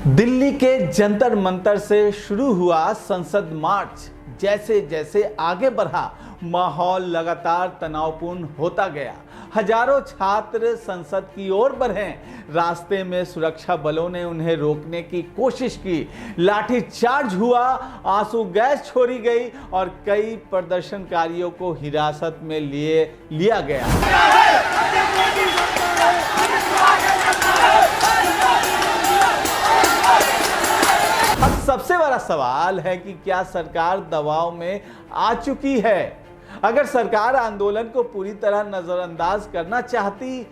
दिल्ली के जंतर मंतर से शुरू हुआ संसद मार्च जैसे जैसे आगे बढ़ा, माहौल लगातार तनावपूर्ण होता गया। हजारों छात्र संसद की ओर बढ़े। रास्ते में सुरक्षा बलों ने उन्हें रोकने की कोशिश की, लाठीचार्ज हुआ, आंसू गैस छोड़ी गई और कई प्रदर्शनकारियों को हिरासत में लिया गया। अब सबसे बड़ा सवाल है कि क्या सरकार दबाव में आ चुकी है? अगर सरकार आंदोलन को पूरी तरह नजरअंदाज करना चाहती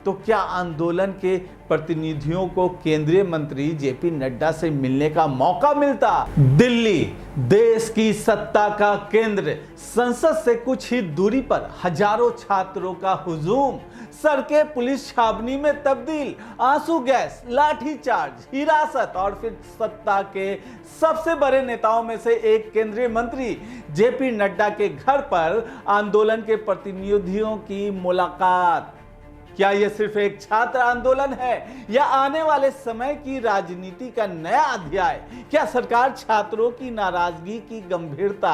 तो क्या आंदोलन के प्रतिनिधियों को केंद्रीय मंत्री जेपी नड्डा से मिलने का मौका मिलता? दिल्ली देश की सत्ता का केंद्र, संसद से कुछ ही दूरी पर हजारों छात्रों का हुजूम, सड़कें पुलिस छावनी में तब्दील, आंसू गैस, लाठीचार्ज, हिरासत और फिर सत्ता के सबसे बड़े नेताओं में से एक केंद्रीय मंत्री जेपी नड्डा के घर पर आंदोलन के प्रतिनिधियों की मुलाकात। क्या यह सिर्फ एक छात्र आंदोलन है या आने वाले समय की राजनीति का नया अध्याय? क्या सरकार छात्रों की नाराजगी की गंभीरता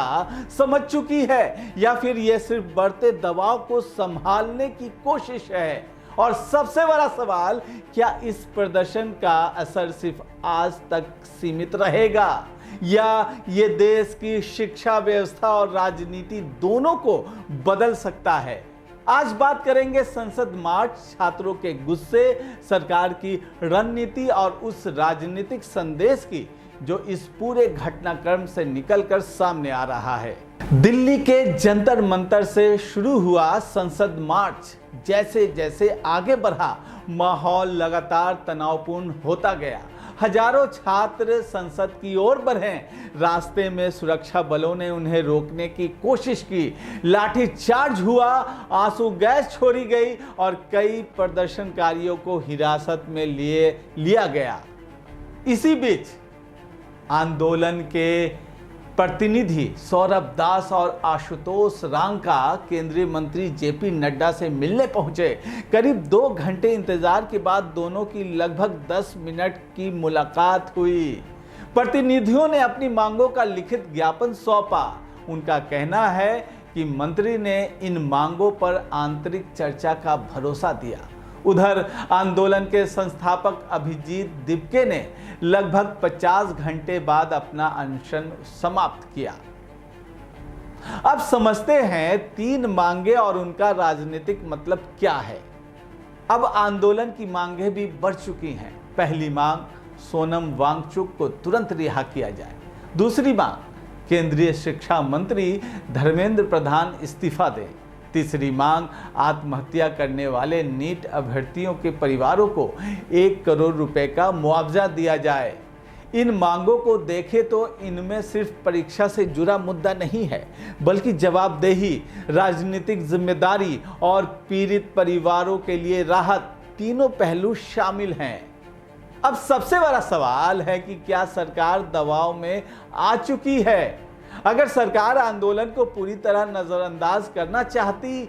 समझ चुकी है या फिर यह सिर्फ बढ़ते दबाव को संभालने की कोशिश है? और सबसे बड़ा सवाल, क्या इस प्रदर्शन का असर सिर्फ आज तक सीमित रहेगा या ये देश की शिक्षा व्यवस्था और राजनीति दोनों को बदल सकता है? आज बात करेंगे संसद मार्च, छात्रों के गुस्से, सरकार की रणनीति और उस राजनीतिक संदेश की जो इस पूरे घटनाक्रम से निकलकर सामने आ रहा है। दिल्ली के जंतर मंतर से शुरू हुआ संसद मार्च जैसे जैसे आगे बढ़ा, माहौल लगातार तनावपूर्ण होता गया। हजारों छात्र संसद की ओर बढ़े। रास्ते में सुरक्षा बलों ने उन्हें रोकने की कोशिश की, लाठीचार्ज हुआ, आंसू गैस छोड़ी गई और कई प्रदर्शनकारियों को हिरासत में लिया गया। इसी बीच आंदोलन के प्रतिनिधि सौरभ दास और आशुतोष रांका केंद्रीय मंत्री जेपी नड्डा से मिलने पहुंचे। करीब 2 घंटे इंतजार के बाद दोनों की लगभग 10 मिनट की मुलाकात हुई। प्रतिनिधियों ने अपनी मांगों का लिखित ज्ञापन सौंपा। उनका कहना है कि मंत्री ने इन मांगों पर आंतरिक चर्चा का भरोसा दिया। उधर आंदोलन के संस्थापक अभिजीत दिपके ने लगभग 50 घंटे बाद अपना अनशन समाप्त किया। अब समझते हैं 3 मांगे और उनका राजनीतिक मतलब क्या है। अब आंदोलन की मांगें भी बढ़ चुकी हैं। पहली मांग, सोनम वांगचुक को तुरंत रिहा किया जाए। दूसरी मांग, केंद्रीय शिक्षा मंत्री धर्मेंद्र प्रधान इस्तीफा दें। तीसरी मांग, आत्महत्या करने वाले नीट अभ्यर्थियों के परिवारों को 1 करोड़ रुपए का मुआवजा दिया जाए। इन मांगों को देखें तो इनमें सिर्फ परीक्षा से जुड़ा मुद्दा नहीं है, बल्कि जवाबदेही, राजनीतिक जिम्मेदारी और पीड़ित परिवारों के लिए राहत, तीनों पहलू शामिल हैं। अब सबसे बड़ा सवाल है कि क्या सरकार दबाव में आ चुकी है? अगर सरकार आंदोलन को पूरी तरह नजरअंदाज करना चाहती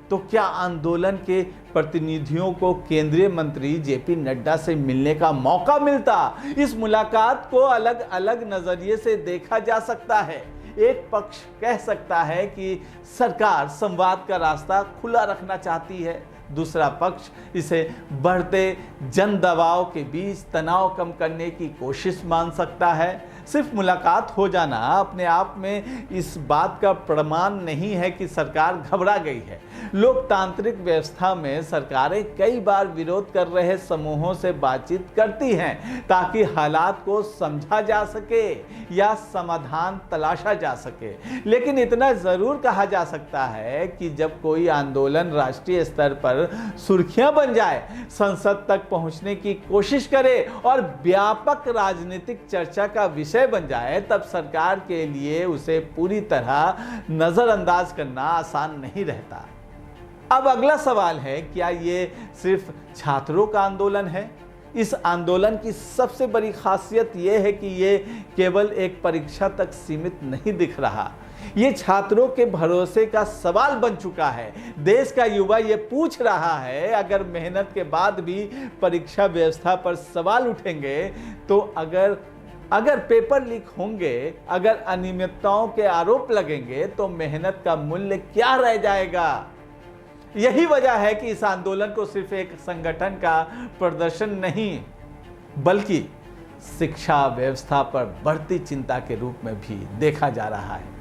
तो क्या आंदोलन के प्रतिनिधियों को केंद्रीय मंत्री जेपी नड्डा से मिलने का मौका मिलता? इस मुलाकात को अलग अलग नजरिए से देखा जा सकता है। एक पक्ष कह सकता है कि सरकार संवाद का रास्ता खुला रखना चाहती है, दूसरा पक्ष इसे बढ़ते जन दबाव के बीच तनाव कम करने की कोशिश मान सकता है। सिर्फ मुलाकात हो जाना अपने आप में इस बात का प्रमाण नहीं है कि सरकार घबरा गई है। लोकतांत्रिक व्यवस्था में सरकारें कई बार विरोध कर रहे समूहों से बातचीत करती हैं ताकि हालात को समझा जा सके या समाधान तलाशा जा सके। लेकिन इतना जरूर कहा जा सकता है कि जब कोई आंदोलन राष्ट्रीय स्तर पर सुर्खियां बन जाए, संसद तक पहुंचने की कोशिश करे और व्यापक राजनीतिक चर्चा का विषय बन जाए, तब सरकार के लिए उसे पूरी तरह नजरअंदाज करना आसान नहीं रहता। अब अगला सवाल है, क्या ये सिर्फ छात्रों का आंदोलन है इस आंदोलन की सबसे बड़ी खासियत यह है कि ये केवल एक परीक्षा तक सीमित नहीं दिख रहा, ये छात्रों के भरोसे का सवाल बन चुका है। देश का युवा ये पूछ रहा है, अगर मेहनत के बाद भी परीक्षा व्यवस्था पर सवाल उठेंगे तो अगर पेपर लीक होंगे, अगर अनियमितताओं के आरोप लगेंगे तो मेहनत का मूल्य क्या रह जाएगा। यही वजह है कि इस आंदोलन को सिर्फ एक संगठन का प्रदर्शन नहीं, बल्कि शिक्षा व्यवस्था पर बढ़ती चिंता के रूप में भी देखा जा रहा है।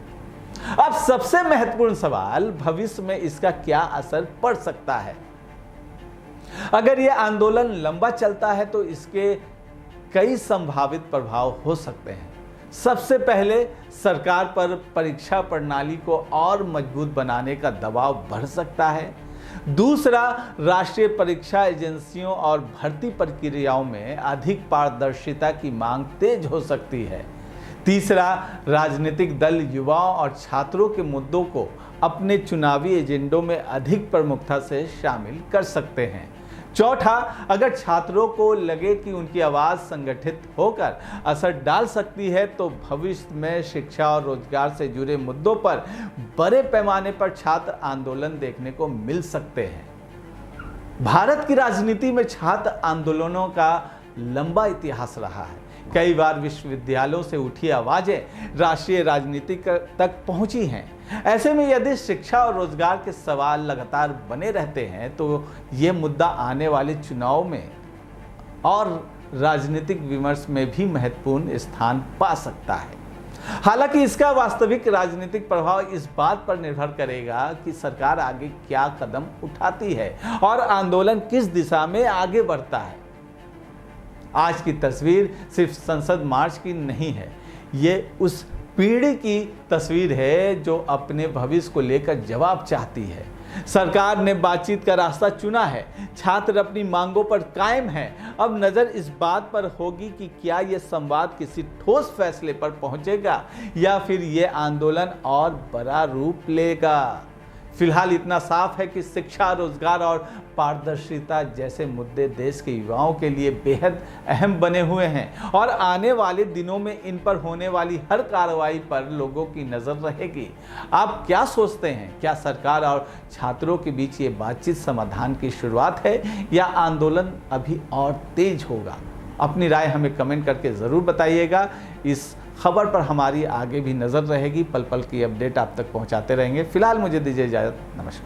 अब सबसे महत्वपूर्ण सवाल, भविष्य में इसका क्या असर पड़ सकता है। अगर यह आंदोलन लंबा चलता है तो इसके कई संभावित प्रभाव हो सकते हैं। सबसे पहले, सरकार पर परीक्षा प्रणाली को और मजबूत बनाने का दबाव बढ़ सकता है। दूसरा, राष्ट्रीय परीक्षा एजेंसियों और भर्ती प्रक्रियाओं में अधिक पारदर्शिता की मांग तेज हो सकती है। तीसरा, राजनीतिक दल युवाओं और छात्रों के मुद्दों को अपने चुनावी एजेंडों में अधिक प्रमुखता से शामिल कर सकते हैं। चौथा, अगर छात्रों को लगे कि उनकी आवाज़ संगठित होकर असर डाल सकती है तो भविष्य में शिक्षा और रोजगार से जुड़े मुद्दों पर बड़े पैमाने पर छात्र आंदोलन देखने को मिल सकते हैं। भारत की राजनीति में छात्र आंदोलनों का लंबा इतिहास रहा है। कई बार विश्वविद्यालयों से उठी आवाजें राष्ट्रीय राजनीति तक पहुंची हैं। ऐसे में यदि शिक्षा और रोजगार के सवाल लगातार बने रहते हैं तो ये मुद्दा आने वाले चुनाव में और राजनीतिक विमर्श में भी महत्वपूर्ण स्थान पा सकता है। हालांकि इसका वास्तविक राजनीतिक प्रभाव इस बात पर निर्भर करेगा कि सरकार आगे क्या कदम उठाती है और आंदोलन किस दिशा में आगे बढ़ता है। आज की तस्वीर सिर्फ संसद मार्च की नहीं है, ये उस पीढ़ी की तस्वीर है जो अपने भविष्य को लेकर जवाब चाहती है। सरकार ने बातचीत का रास्ता चुना है, छात्र अपनी मांगों पर कायम हैं। अब नज़र इस बात पर होगी कि क्या ये संवाद किसी ठोस फैसले पर पहुंचेगा या फिर ये आंदोलन और बड़ा रूप लेगा। फिलहाल इतना साफ है कि शिक्षा, रोजगार और पारदर्शिता जैसे मुद्दे देश के युवाओं के लिए बेहद अहम बने हुए हैं और आने वाले दिनों में इन पर होने वाली हर कार्रवाई पर लोगों की नज़र रहेगी। आप क्या सोचते हैं? क्या सरकार और छात्रों के बीच ये बातचीत समाधान की शुरुआत है या आंदोलन अभी और तेज होगा? अपनी राय हमें कमेंट करके ज़रूर बताइएगा। इस खबर पर हमारी आगे भी नज़र रहेगी, पल पल की अपडेट आप तक पहुंचाते रहेंगे। फिलहाल मुझे दीजिए इजाज़त, नमस्कार।